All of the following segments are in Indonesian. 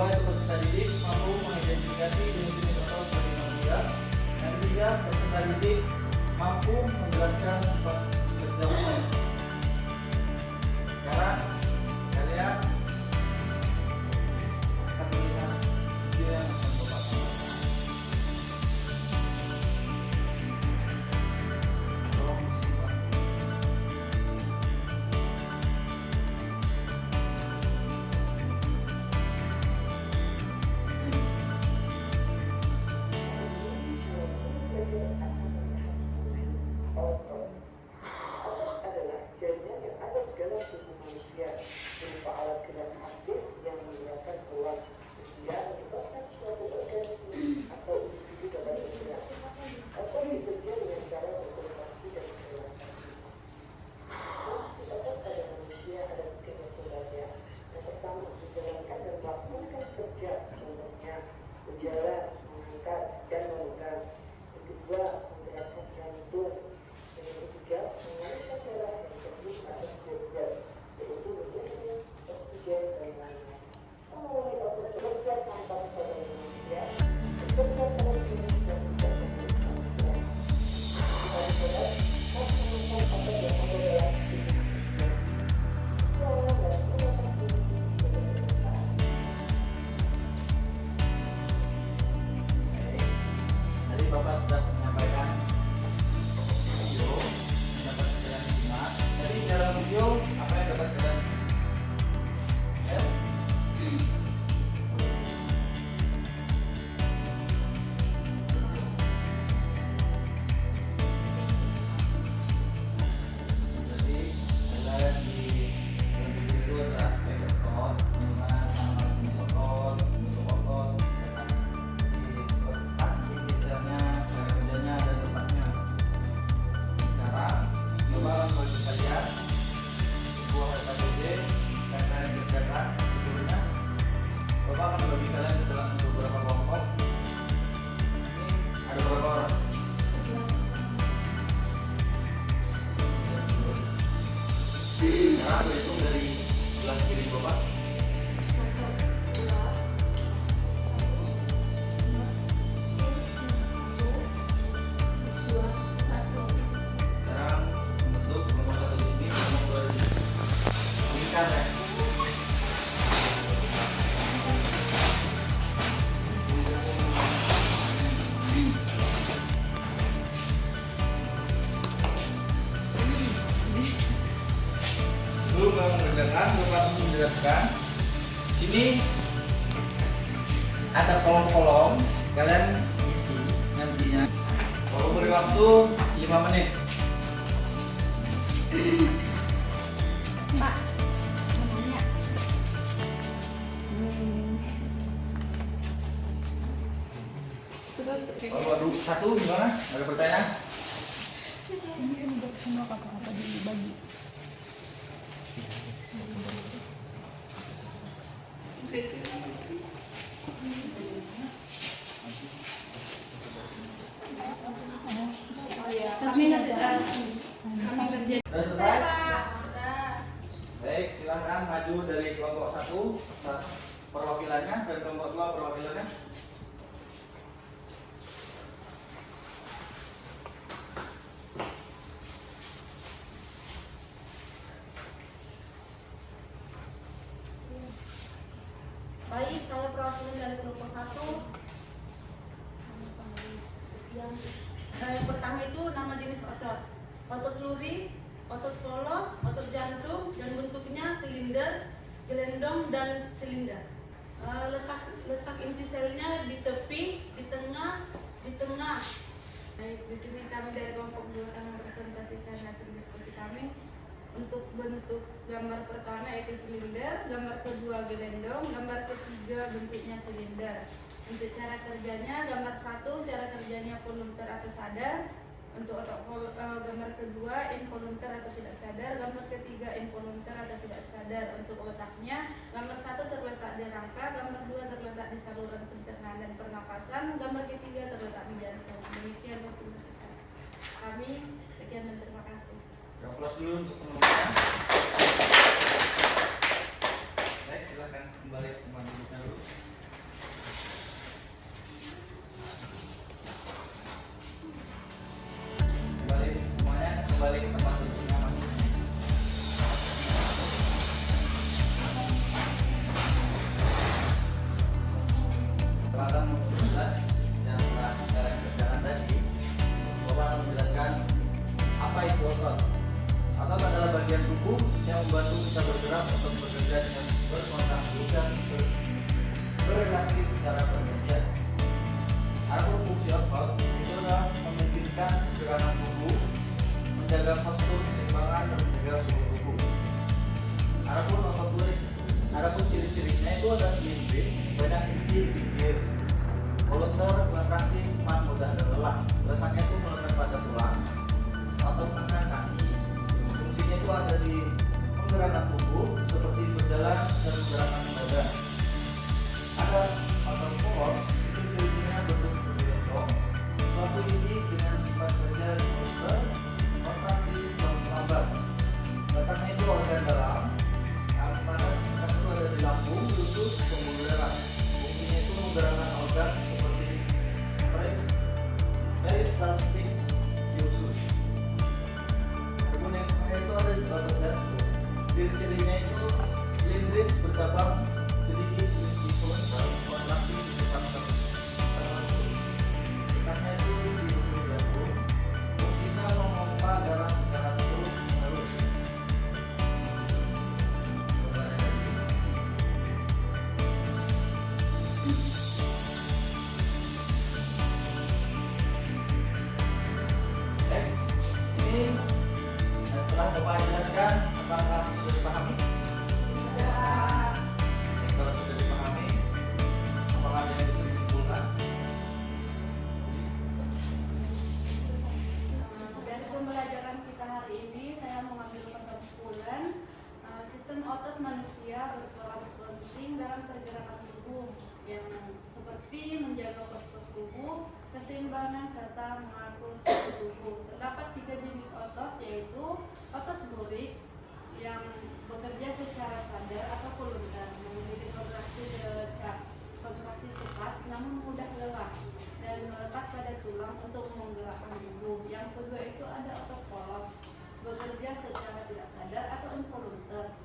kedua itu peserta didik mampu mengidentifikasi jenis-jenis otot sebagai manusia. Yang ketiga, peserta didik mampu menjelaskan sifat kerja otot. Sekarang kalian akan melihat video yang akan Bapak tonton. Tolong disimak. Berjalan, mengangkat, dan memegang. Yang kedua, menggerakkan jantung. Yang ketiga, mengalirkan darah yang terus atas kerja, yaitu menjadi oksigen dan lainnya. Melalui otot kerja tanpa pada manusia, bekerja pada jenis dan tidak memiliki manusia. Kita berat, menggunakan otot yang ada dalam tubuh manusia. Suara dan penguasaan tubuh sebagai permintaan. Tadi Bapak sudah menyampaikan video yang dapat kalian simak. Jadi dalam video apa yang dapat kalian ya? Jadi kalian di dalam video itu ada aspek otot, penggunaan sama jenis otot, bentuk otot, letak misalnya cara kerjanya dan letaknya. Sekarang coba bagi kalian sebuah KTP yang kalian kerjakan sebelumnya. Bapak akan bagi kalian ke dalam beberapa kelompok. Ini ada berapa orang? 11. Sekarang aku hitung dari sebelah kiri Bapak. 1, 2, 1. Sekarang membentuk kelompok satu di sini, kelompok dua di sini. Lingkar ya. Sebelum kamu mengerjakan, Bapak menjelaskan. Sini ada kolom-kolom, kalian isi nantinya. Kalau beri waktu 5 menit. Mbak, mau nanya. Terus Kalau baru satu gimana? Ada pertanyaan? ini kan buat semua kata-kata dibagi. Kami Sudah selesai? Baik, silakan maju dari kelompok satu perwakilannya dan kelompok dua perwakilannya. Baik, saya perwakilan dari kelompok 1. Yang pertama itu nama jenis otot. Otot luri, otot polos, otot jantung, dan bentuknya silinder, gelendong, dan silinder. Letak inti selnya di tepi, di tengah. Baik, di sini kami dari kelompok 2 akan mempresentasikan hasil diskusi kami. Untuk bentuk gambar pertama yaitu silinder, gambar kedua gelendong, gambar ketiga bentuknya silinder. Untuk cara kerjanya, gambar 1 cara kerjanya volunteer atau sadar. Untuk gambar kedua involunteer atau tidak sadar, gambar ketiga involunteer atau tidak sadar. Untuk letaknya, gambar 1 terletak di rangka, gambar 2 terletak di saluran pencernaan dan pernapasan, gambar ketiga terletak di jantung. Demikian hasil diskusi kami. Sekian dan terima kasih. Yang plus dulu untuk teman-teman. Baik, silakan kembali ke tempat duduknya dulu. Kembali semuanya, kembali ke tempat duduknya masing. Pada nomor 11 yang telah kalian kerjakan tadi, Bapak akan menjelaskan apa itu otot. Otot adalah bagian tubuh yang membantu kita bergerak untuk bekerja dengan berkontraksi dan berreaksi secara bergantian. Adapun fungsi otot itu adalah memungkinkan gerakan tubuh, menjaga postur keseimbangan dan menjaga suhu tubuh. Adapun otot lurik, adapun ciri-cirinya itu ada silindris, banyak inti di pinggir, volunteer, kontraksi, cepat, mudah dan lelah. Letaknya itu melekat pada tulang atau mengangkat kaki. Fungsinya itu ada di menggerakkan tubuh seperti berjalan dan menggerakkan badan. Ada otot poros, itu ciri-cirinya bentuk bergelombang, suatu inti dengan sifat kerja di volunteer, kontraksi dan melambat. Letaknya itu organ dalam, yang mana letak itu ada di lambung, usus, pembuluh darah. Fungsinya itu menggerakkan organ seperti peristaltik di usus. Kemudian itu ada di otot jantung. Ciri-cirinya itu silindris, bercabang, sedikit influencer, kontraksi secepat tertentu. Letaknya itu di ujung jantung. Fungsinya memompa darah secara terus menerus. Ini setelah Bapak jelaskan, apakah sudah dipahami? Kalau sudah dipahami, apakah ada yang bisa dikumpulkan? Dari pembelajaran kita hari ini, saya mengambil kesimpulan sistem otot manusia berperan penting dalam pergerakan tubuh yang seperti menjaga postur tubuh, keseimbangan serta mengatur suhu tubuh. Terdapat 3 jenis otot, yaitu otot lurik yang bekerja secara sadar atau volunteer, memiliki kontraksi cepat namun mudah lelah dan melekat pada tulang untuk menggerakkan tubuh. Yang kedua itu ada otot polos, bekerja secara tidak sadar atau involunteer,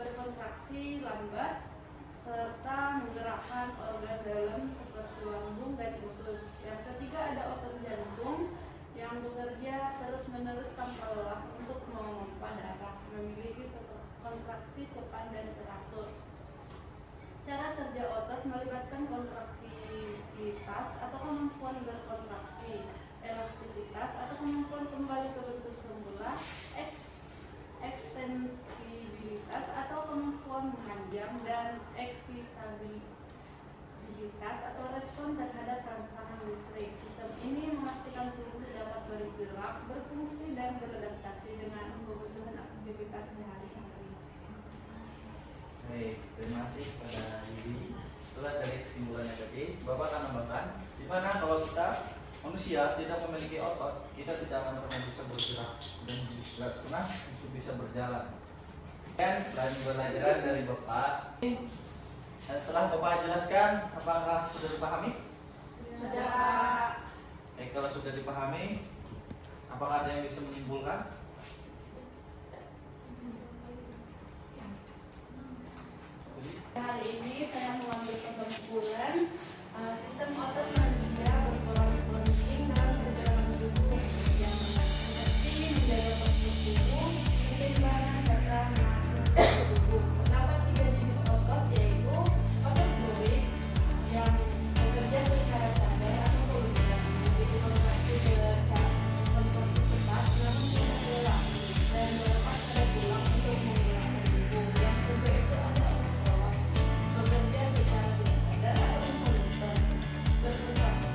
berkontraksi lambat serta menggerakkan organ dalam seperti lambung dan usus. Yang ketiga ada otot jantung yang bekerja terus-menerus tanpa lelah untuk memompa darah, memiliki kontraksi cepat dan teratur. Cara kerja otot melibatkan kontraktivitas atau kemampuan berkontraksi, elastisitas atau kemampuan kembali ke bentuk semula, ekstensibilitas atau kemampuan memanjang, dan eksitabilitas atau respon terhadap rangsangan listrik. Sistem ini memastikan tubuh dapat bergerak, berfungsi, dan beradaptasi dengan kebutuhan aktivitas sehari-hari. Baik, terima kasih kepada Yudi. Setelah dari kesimpulannya tadi, Bapak akan nambahkan di mana kalau kita manusia tidak memiliki otot, kita tidak akan pernah bisa bergerak dan tidak pernah bisa berjalan. Dan pelajaran dari Bapak. Dan setelah Bapak jelaskan, apakah sudah dipahami? Sudah. Kalau sudah dipahami, apakah ada yang bisa menyimpulkan? Hari ini saya mengambil kesimpulan sistem otot manusia berperan penting dalam pergerakan tubuh yang seperti menjaga postur tubuh, keseimbangan serta mengatur suhu tubuh. Terdapat 3 jenis otot, yaitu otot lurik yang bekerja secara sadar atau volunteer, memiliki kontraksi cepat namun tidak lelah dan melekat pada tulang untuk menggerakkan tubuh. Yang kedua itu ada otot polos, bekerja secara tidak sadar atau involunteer, berkontraksi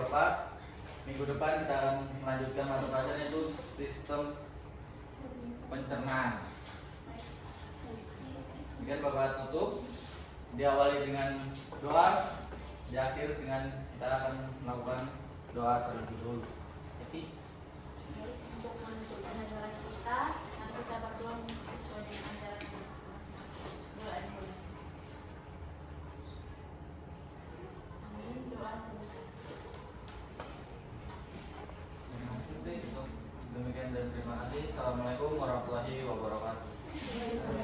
Bapak. Minggu depan kita akan melanjutkan mata pelajaran yaitu sistem pencernaan. Kemudian Bapak tutup, diawali dengan doa, diakhir dengan kita akan melakukan doa terlebih dahulu. Jadi Untuk menutup ajaran kita, nanti kita berdoa sesuai dengan ajaran kita. Doa dulu. Amin. Doa selesai. demikian dan terima kasih. Assalamualaikum warahmatullahi wabarakatuh.